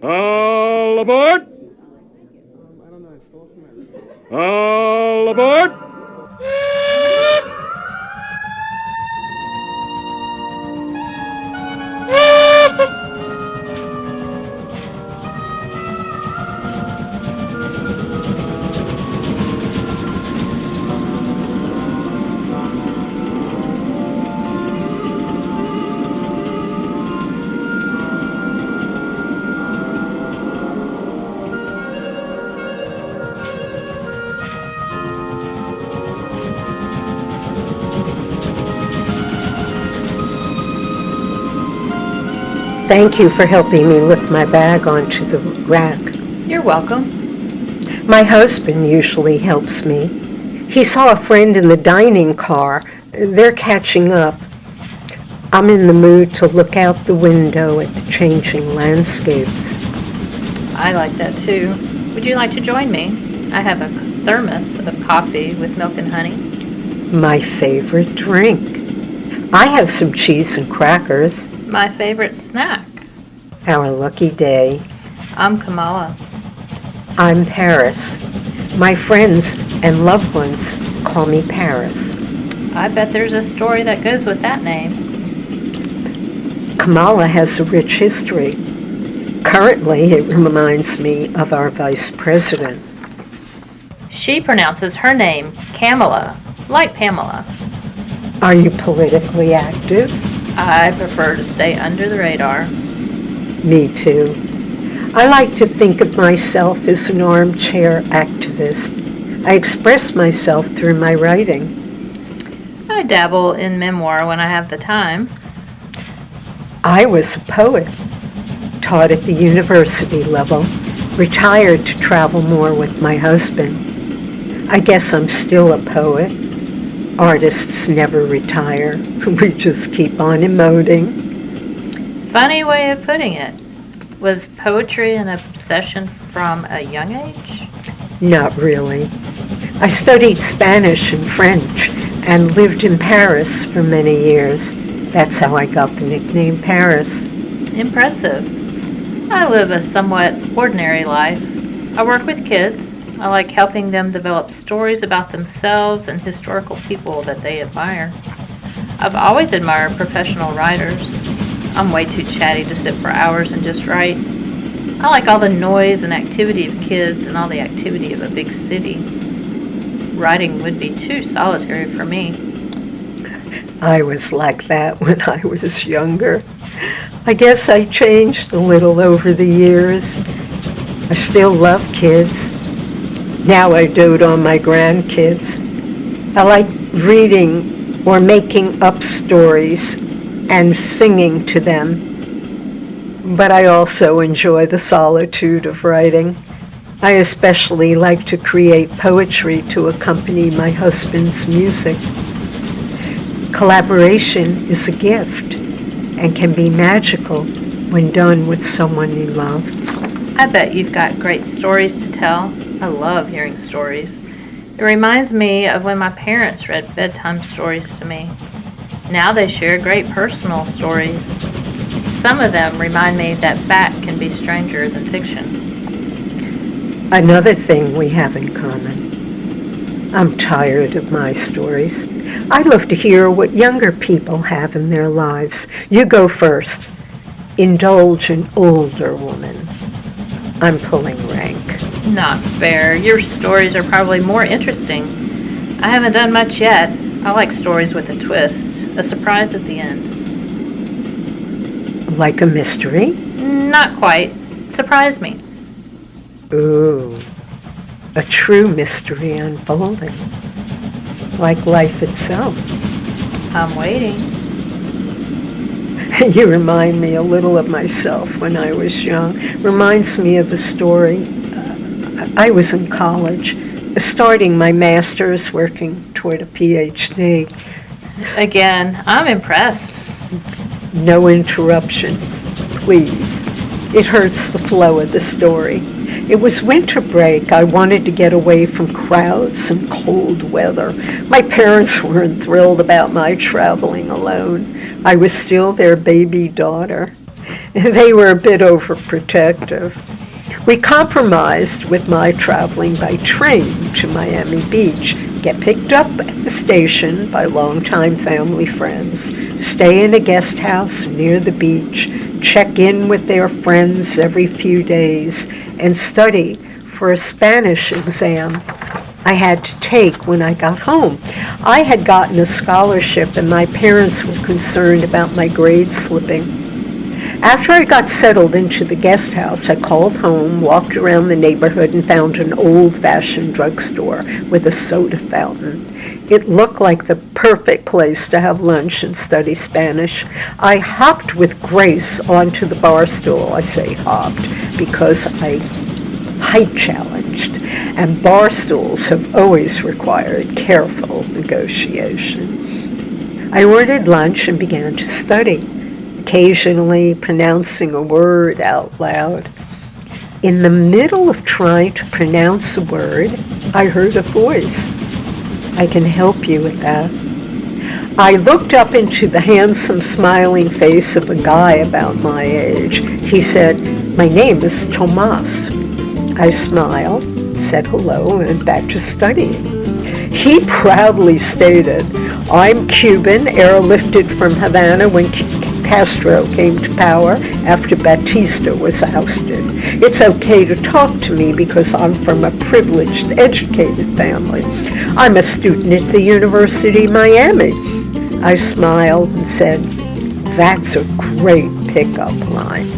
All aboard! All aboard! Thank you for helping me lift my bag onto the rack. You're welcome. My husband usually helps me. He saw a friend in the dining car. They're catching up. I'm in the mood to look out the window at the changing landscapes. I like that too. Would you like to join me? I have a thermos of coffee with milk and honey. My favorite drink. I have some cheese and crackers. My favorite snack. Our lucky day. I'm Kamala. I'm Paris. My friends and loved ones call me Paris. I bet there's a story that goes with that name. Kamala has a rich history. Currently, it reminds me of our vice president. She pronounces her name Kamala, like Pamela. Are you politically active? I prefer to stay under the radar. Me too. I like to think of myself as an armchair activist. I express myself through my writing. I dabble in memoir when I have the time. I was a poet, taught at the university level, retired to travel more with my husband. I guess I'm still a poet. Artists never retire. We just keep on emoting. Funny way of putting it. Was poetry an obsession from a young age? Not really. I studied Spanish and French and lived in Paris for many years. That's how I got the nickname Paris. Impressive. I live a somewhat ordinary life. I work with kids. I like helping them develop stories about themselves and historical people that they admire. I've always admired professional writers. I'm way too chatty to sit for hours and just write. I like all the noise and activity of kids and all the activity of a big city. Writing would be too solitary for me. I was like that when I was younger. I guess I changed a little over the years. I still love kids. Now I dote on my grandkids. I like reading or making up stories and singing to them. But I also enjoy the solitude of writing. I especially like to create poetry to accompany my husband's music. Collaboration is a gift and can be magical when done with someone you love. I bet you've got great stories to tell. I love hearing stories. It reminds me of when my parents read bedtime stories to me. Now they share great personal stories. Some of them remind me that fact can be stranger than fiction. Another thing we have in common. I'm tired of my stories. I love to hear what younger people have in their lives. You go first. Indulge an older woman. I'm pulling rank. Not fair. Your stories are probably more interesting. I haven't done much yet. I like stories with a twist, a surprise at the end. Like a mystery? Not quite. Surprise me. Ooh, a true mystery unfolding. Like life itself. I'm waiting. You remind me a little of myself when I was young. Reminds me of a story. I was in college, starting my master's, working toward a PhD. Again, I'm impressed. No interruptions, please. It hurts the flow of the story. It was winter break. I wanted to get away from crowds and cold weather. My parents weren't thrilled about my traveling alone. I was still their baby daughter. They were a bit overprotective. We compromised with my traveling by train to Miami Beach, get picked up at the station by longtime family friends, stay in a guest house near the beach, check in with their friends every few days, and study for a Spanish exam I had to take when I got home. I had gotten a scholarship and my parents were concerned about my grades slipping. After I got settled into the guest house, I called home, walked around the neighborhood, and found an old-fashioned drugstore with a soda fountain. It looked like the perfect place to have lunch and study Spanish. I hopped with grace onto the bar stool. I say hopped because I height challenged, and bar stools have always required careful negotiation. I ordered lunch and began to study, occasionally pronouncing a word out loud. In the middle of trying to pronounce a word, I heard a voice. I can help you with that. I looked up into the handsome, smiling face of a guy about my age. He said, "My name is Tomas." I smiled, said hello, and went back to studying. He proudly stated, "I'm Cuban, airlifted from Havana when Castro came to power after Batista was ousted. It's okay to talk to me because I'm from a privileged, educated family. I'm a student at the University of Miami." I smiled and said, "That's a great pickup line."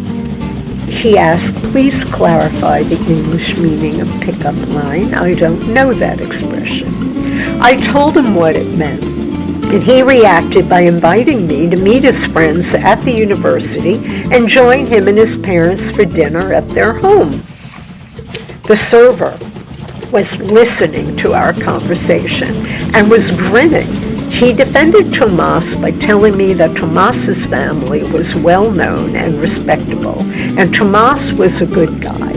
He asked, "Please clarify the English meaning of pickup line. I don't know that expression." I told him what it meant, and he reacted by inviting me to meet his friends at the university and join him and his parents for dinner at their home. The server was listening to our conversation and was grinning. He defended Tomas by telling me that Tomas's family was well known and respectable, and Tomas was a good guy.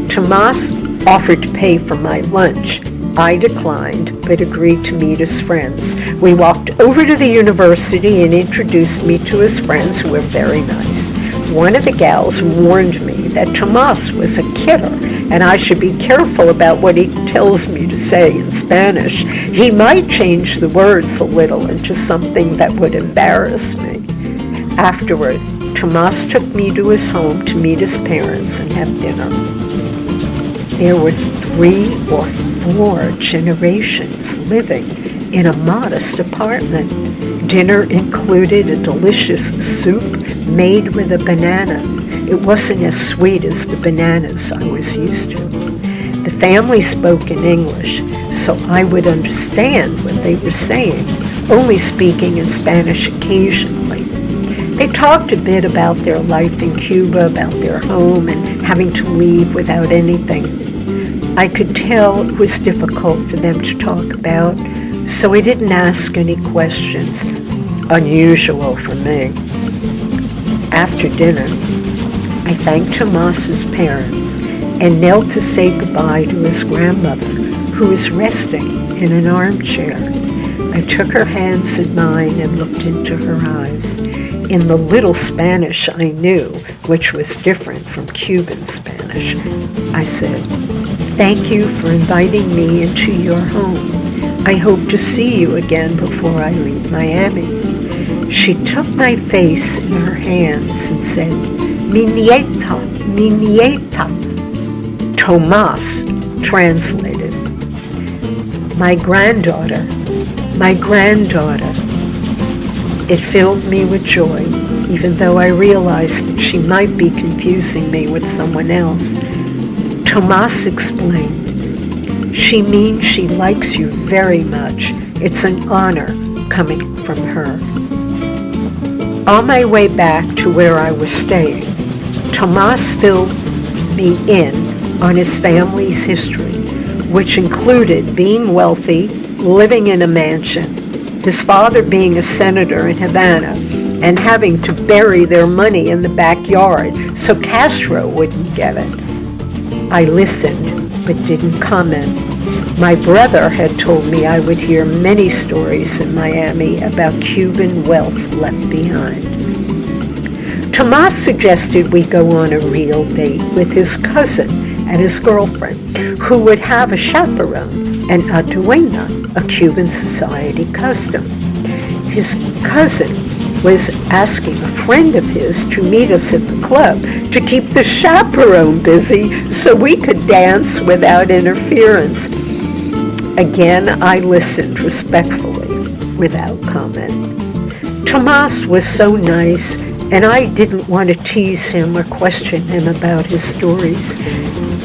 Tomas offered to pay for my lunch. I declined, but agreed to meet his friends. We walked over to the university and introduced me to his friends, who were very nice. One of the gals warned me that Tomas was a kidder, and I should be careful about what he tells me to say in Spanish. He might change the words a little into something that would embarrass me. Afterward, Tomas took me to his home to meet his parents and have dinner. There were 3 or 4 generations living in a modest apartment. Dinner included a delicious soup made with a banana. It wasn't as sweet as the bananas I was used to. The family spoke in English, so I would understand what they were saying, only speaking in Spanish occasionally. They talked a bit about their life in Cuba, about their home, and having to leave without anything. I could tell it was difficult for them to talk about, so I didn't ask any questions, unusual for me. After dinner, I thanked Tomas's parents and knelt to say goodbye to his grandmother, who was resting in an armchair. I took her hands in mine and looked into her eyes. In the little Spanish I knew, which was different from Cuban Spanish, I said, "Thank you for inviting me into your home. I hope to see you again before I leave Miami." She took my face in her hands and said, "Mi nieta, mi nieta." Tomas translated, "My granddaughter, my granddaughter." It filled me with joy, even though I realized that she might be confusing me with someone else. Tomas explained, "She means she likes you very much. It's an honor coming from her." On my way back to where I was staying, Tomas filled me in on his family's history, which included being wealthy, living in a mansion, his father being a senator in Havana, and having to bury their money in the backyard so Castro wouldn't get it. I listened, but didn't comment. My brother had told me I would hear many stories in Miami about Cuban wealth left behind. Tomas suggested we go on a real date with his cousin and his girlfriend, who would have a chaperone and a dueña, a Cuban society custom. His cousin was asking a friend of his to meet us at the club to keep the chaperone busy so we could dance without interference. Again, I listened respectfully, without comment. Tomas was so nice, and I didn't want to tease him or question him about his stories.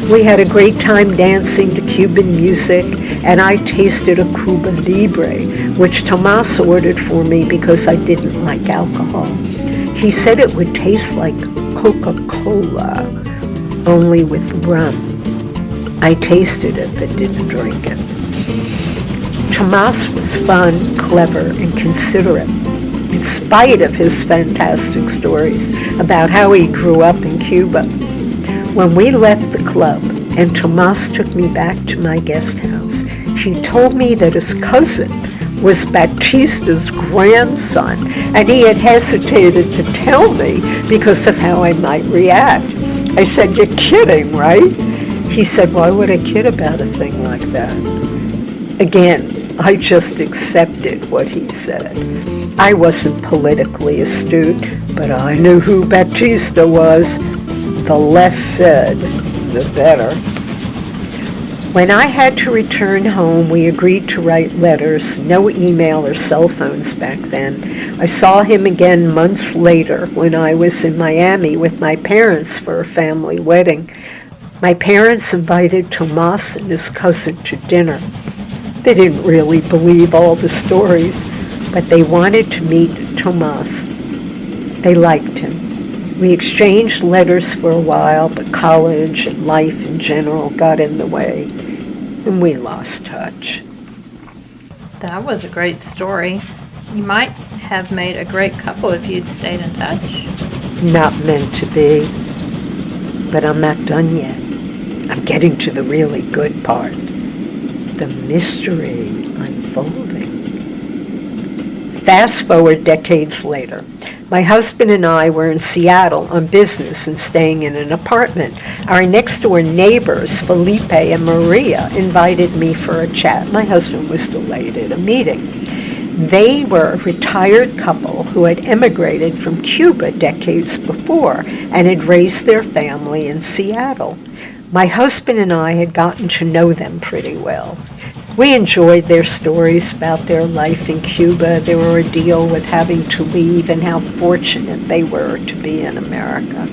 We had a great time dancing to Cuban music, and I tasted a Cuba Libre, which Tomas ordered for me because I didn't like alcohol. He said it would taste like Coca-Cola, only with rum. I tasted it but didn't drink it. Tomas was fun, clever, and considerate, in spite of his fantastic stories about how he grew up in Cuba. When we left the club and Tomas took me back to my guest house, he told me that his cousin was Batista's grandson, and he had hesitated to tell me because of how I might react. I said, "You're kidding, right?" He said, "Why would I kid about a thing like that?" Again, I just accepted what he said. I wasn't politically astute, but I knew who Batista was. The less said, the better. When I had to return home, we agreed to write letters, no email or cell phones back then. I saw him again months later when I was in Miami with my parents for a family wedding. My parents invited Tomas and his cousin to dinner. They didn't really believe all the stories, but they wanted to meet Tomas. They liked him. We exchanged letters for a while, but college and life in general got in the way, and we lost touch. That was a great story. You might have made a great couple if you'd stayed in touch. Not meant to be, but I'm not done yet. I'm getting to the really good part. The mystery unfolding. Fast forward decades later. My husband and I were in Seattle on business and staying in an apartment. Our next-door neighbors, Felipe and Maria, invited me for a chat. My husband was delayed at a meeting. They were a retired couple who had emigrated from Cuba decades before and had raised their family in Seattle. My husband and I had gotten to know them pretty well. We enjoyed their stories about their life in Cuba, their ordeal with having to leave, and how fortunate they were to be in America.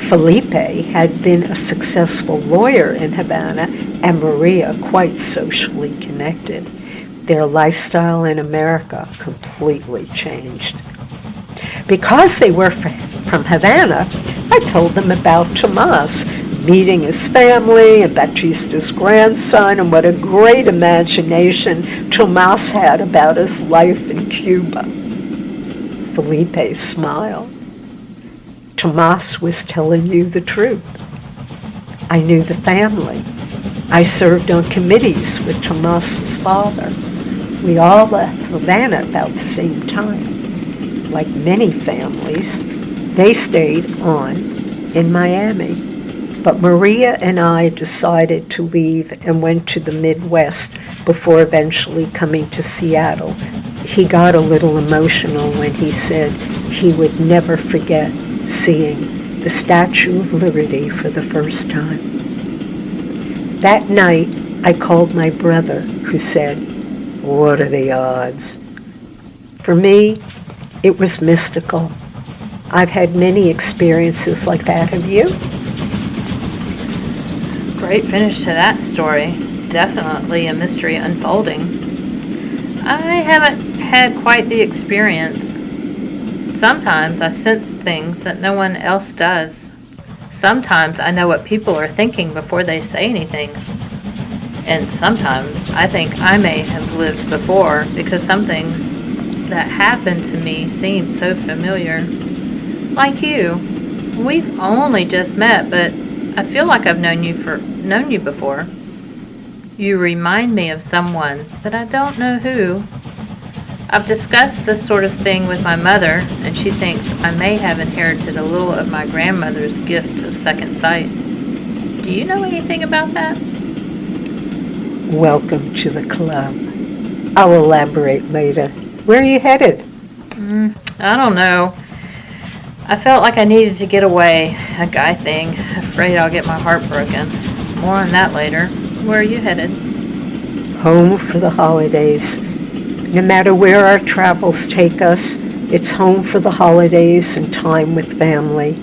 Felipe had been a successful lawyer in Havana, and Maria quite socially connected. Their lifestyle in America completely changed. Because they were from Havana, I told them about Tomas, meeting his family and Batista's grandson, and what a great imagination Tomas had about his life in Cuba. Felipe smiled. Tomas was telling you the truth. I knew the family. I served on committees with Tomas's father. We all left Havana about the same time. Like many families, they stayed on in Miami. But Maria and I decided to leave and went to the Midwest before eventually coming to Seattle. He got a little emotional when he said he would never forget seeing the Statue of Liberty for the first time. That night, I called my brother, who said, "What are the odds?" For me, it was mystical. I've had many experiences like that. Have you? Great finish to that story. Definitely a mystery unfolding. I haven't had quite the experience. Sometimes I sense things that no one else does. Sometimes I know what people are thinking before they say anything. And sometimes I think I may have lived before because some things that happened to me seem so familiar. Like you. We've only just met, but I feel like I've known you before. You remind me of someone, but I don't know who. I've discussed this sort of thing with my mother, and she thinks I may have inherited a little of my grandmother's gift of second sight. Do you know anything about that? Welcome to the club. I'll elaborate later. Where are you headed? I don't know. I felt like I needed to get away, a guy thing, afraid I'll get my heart broken. More on that later. Where are you headed? Home for the holidays. No matter where our travels take us, it's home for the holidays and time with family.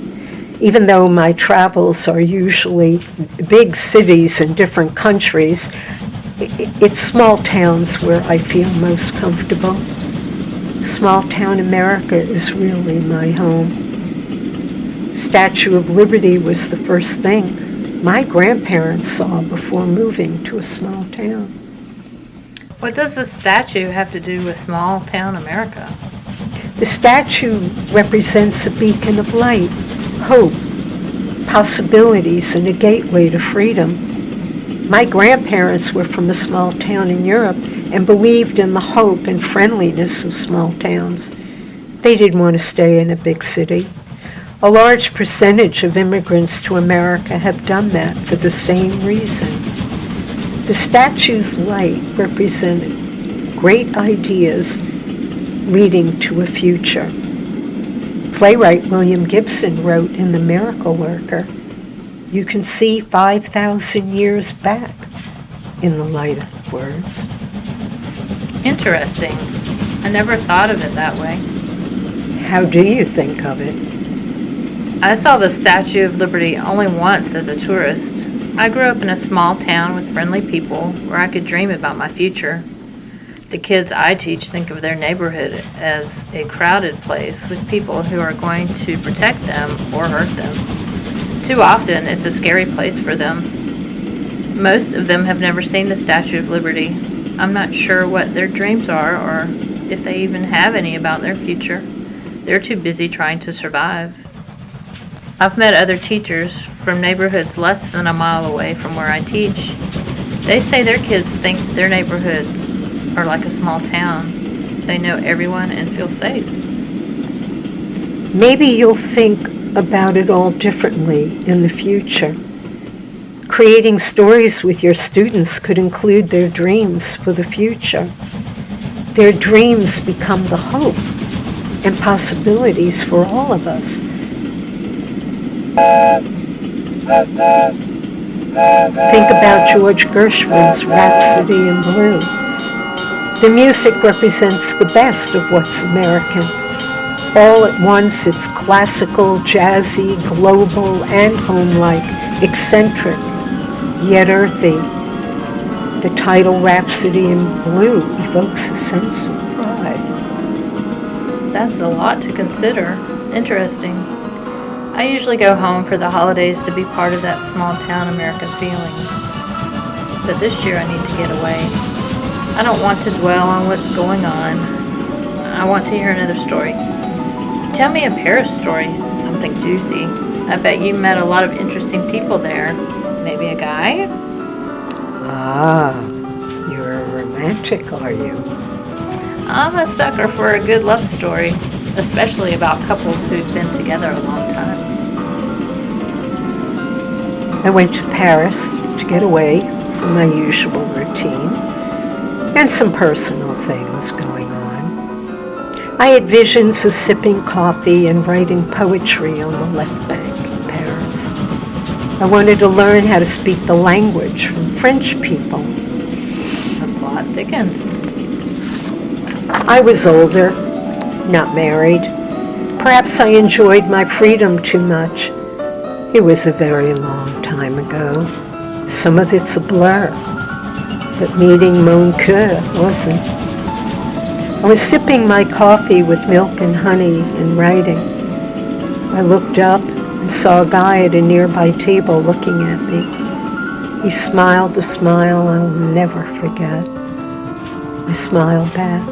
Even though my travels are usually big cities in different countries, it's small towns where I feel most comfortable. Small town America is really my home. Statue of Liberty was the first thing my grandparents saw before moving to a small town. What does the statue have to do with small town America? The statue represents a beacon of light, hope, possibilities, and a gateway to freedom. My grandparents were from a small town in Europe and believed in the hope and friendliness of small towns. They didn't want to stay in a big city. A large percentage of immigrants to America have done that for the same reason. The statue's light represented great ideas leading to a future. Playwright William Gibson wrote in The Miracle Worker, "You can see 5,000 years back in the light of words." Interesting. I never thought of it that way. How do you think of it? I saw the Statue of Liberty only once as a tourist. I grew up in a small town with friendly people where I could dream about my future. The kids I teach think of their neighborhood as a crowded place with people who are going to protect them or hurt them. Too often, it's a scary place for them. Most of them have never seen the Statue of Liberty. I'm not sure what their dreams are or if they even have any about their future. They're too busy trying to survive. I've met other teachers from neighborhoods less than a mile away from where I teach. They say their kids think their neighborhoods are like a small town. They know everyone and feel safe. Maybe you'll think about it all differently in the future. Creating stories with your students could include their dreams for the future. Their dreams become the hope and possibilities for all of us. Think about George Gershwin's Rhapsody in Blue. The music represents the best of what's American. All at once, it's classical, jazzy, global, and home-like, eccentric, yet earthy. The title Rhapsody in Blue evokes a sense of pride. That's a lot to consider. Interesting. I usually go home for the holidays to be part of that small town American feeling. But this year I need to get away. I don't want to dwell on what's going on. I want to hear another story. Tell me a Paris story, something juicy. I bet you met a lot of interesting people there. Maybe a guy? Ah, you're a romantic, are you? I'm a sucker for a good love story, especially about couples who've been together a long time. I went to Paris to get away from my usual routine and some personal things going on. I had visions of sipping coffee and writing poetry on the left bank in Paris. I wanted to learn how to speak the language from French people. The plot thickens. I was older, not married. Perhaps I enjoyed my freedom too much. It was a very long time ago. Some of it's a blur, but meeting mon cœur wasn't. I was sipping my coffee with milk and honey and writing. I looked up and saw a guy at a nearby table looking at me. He smiled a smile I'll never forget. I smiled back.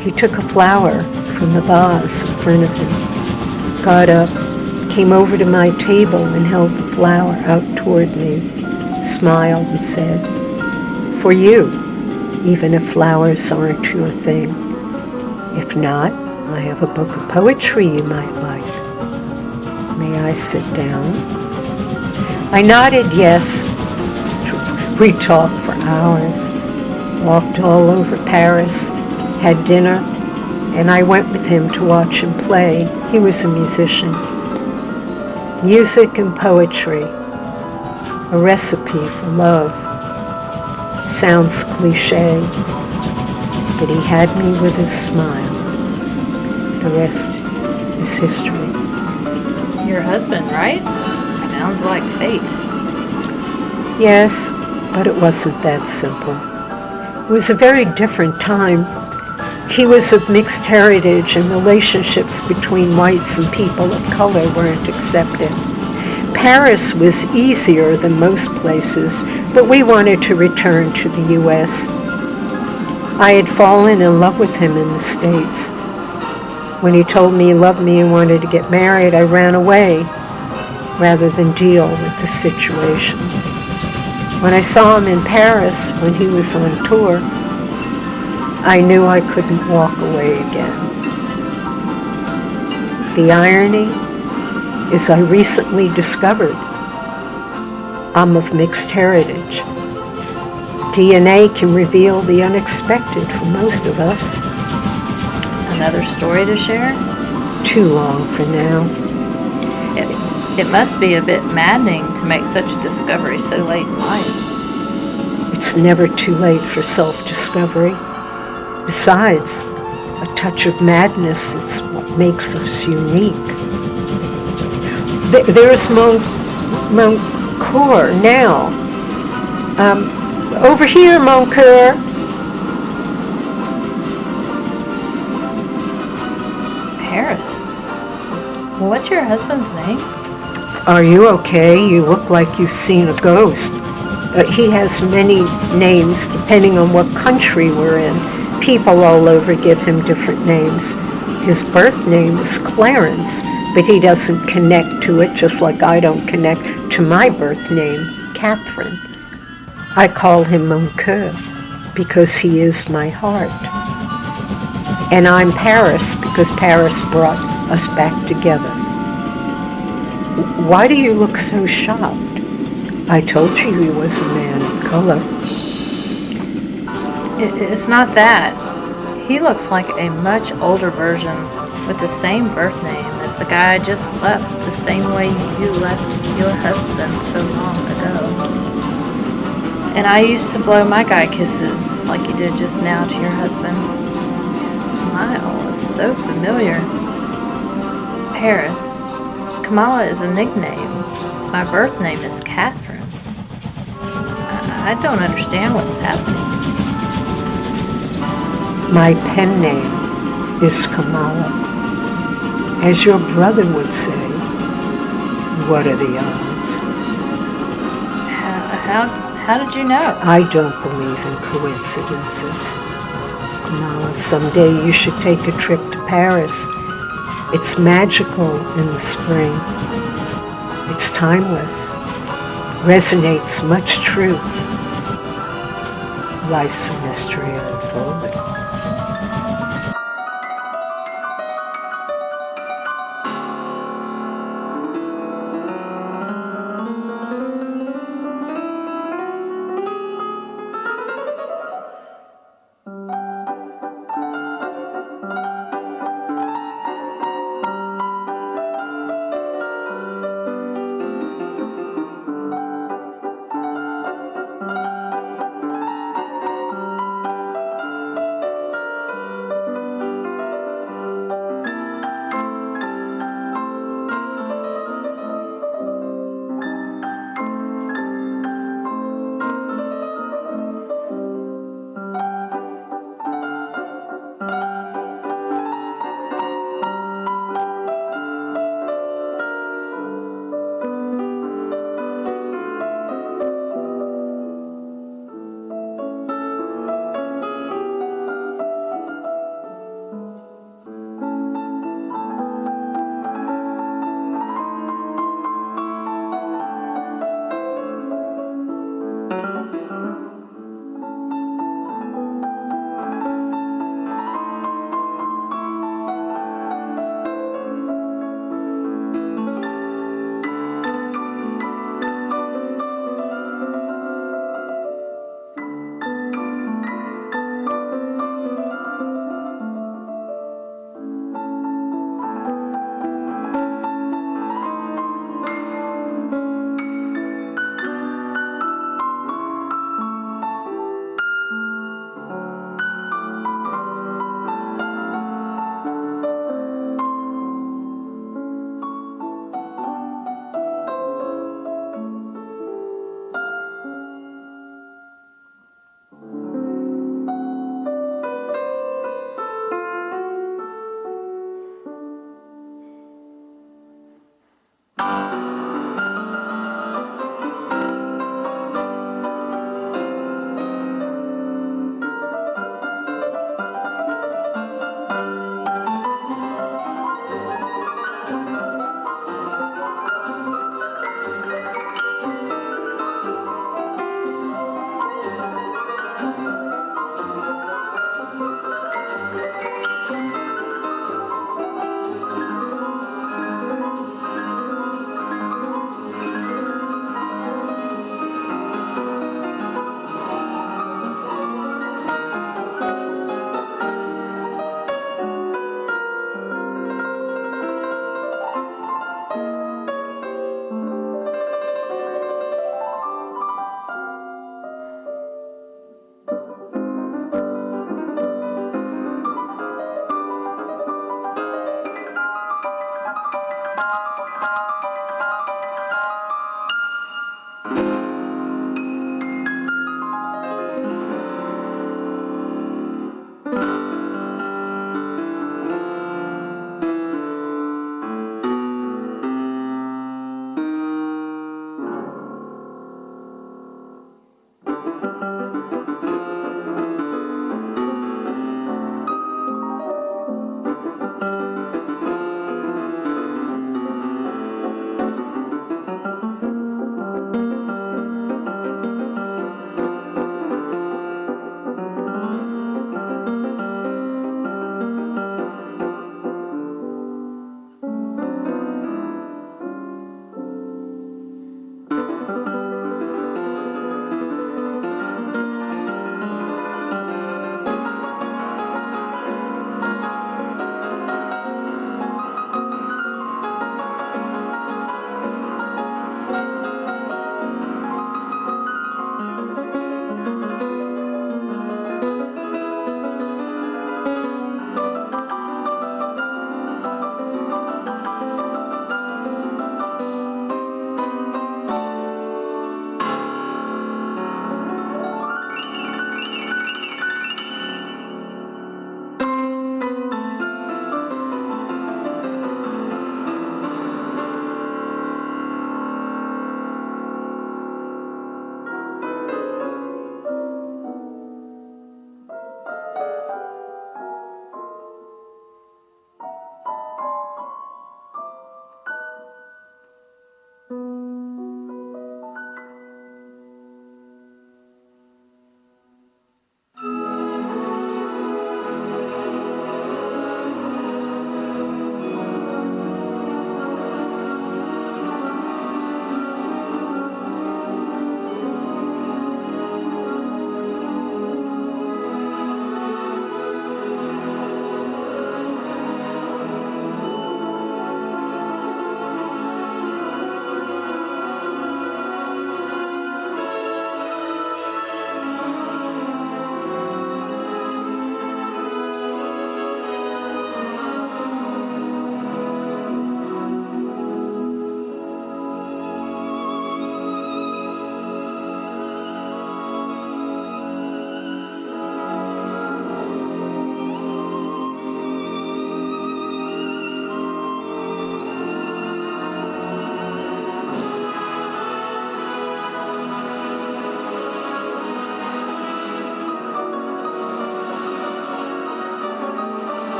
He took a flower from the vase in front of him, got up, came over to my table and held the flower out toward me, smiled and said, "For you." even if flowers aren't your thing. If not, I have a book of poetry you might like. May I sit down? I nodded yes. We talked for hours, walked all over Paris, had dinner, and I went with him to watch him play. He was a musician. Music and poetry, a recipe for love. Sounds cliche, but he had me with his smile. The rest is history. Your husband, right? Sounds like fate. Yes, but it wasn't that simple. It was a very different time. He was of mixed heritage, and relationships between whites and people of color weren't accepted. Paris was easier than most places, but we wanted to return to the U.S. I had fallen in love with him in the States. When he told me he loved me and wanted to get married, I ran away rather than deal with the situation. When I saw him in Paris when he was on tour, I knew I couldn't walk away again. The irony is I recently discovered I'm of mixed heritage. DNA can reveal the unexpected for most of us. Another story to share? Too long for now. It must be a bit maddening to make such a discovery so late in life. It's never too late for self-discovery. Besides, a touch of madness is what makes us unique. There's Moncoeur now. Over here, Moncoeur. Paris. Well, what's your husband's name? Are you okay? You look like you've seen a ghost. He has many names depending on what country we're in. People all over give him different names. His birth name is Clarence, but he doesn't connect to it just like I don't connect to my birth name, Catherine. I call him Moncoeur because he is my heart. And I'm Paris because Paris brought us back together. Why do you look so shocked? I told you he was a man of color. It's not that. He looks like a much older version with the same birth name as the guy I just left, the same way you left your husband so long ago. And I used to blow my guy kisses like you did just now to your husband. His smile is so familiar. Paris. Kamala is a nickname. My birth name is Catherine. I don't understand what's happening. My pen name is Kamala. As your brother would say, what are the odds? How did you know? I don't believe in coincidences. Kamala, someday you should take a trip to Paris. It's magical in the spring. It's timeless. Resonates much truth. Life's a mystery unfolding.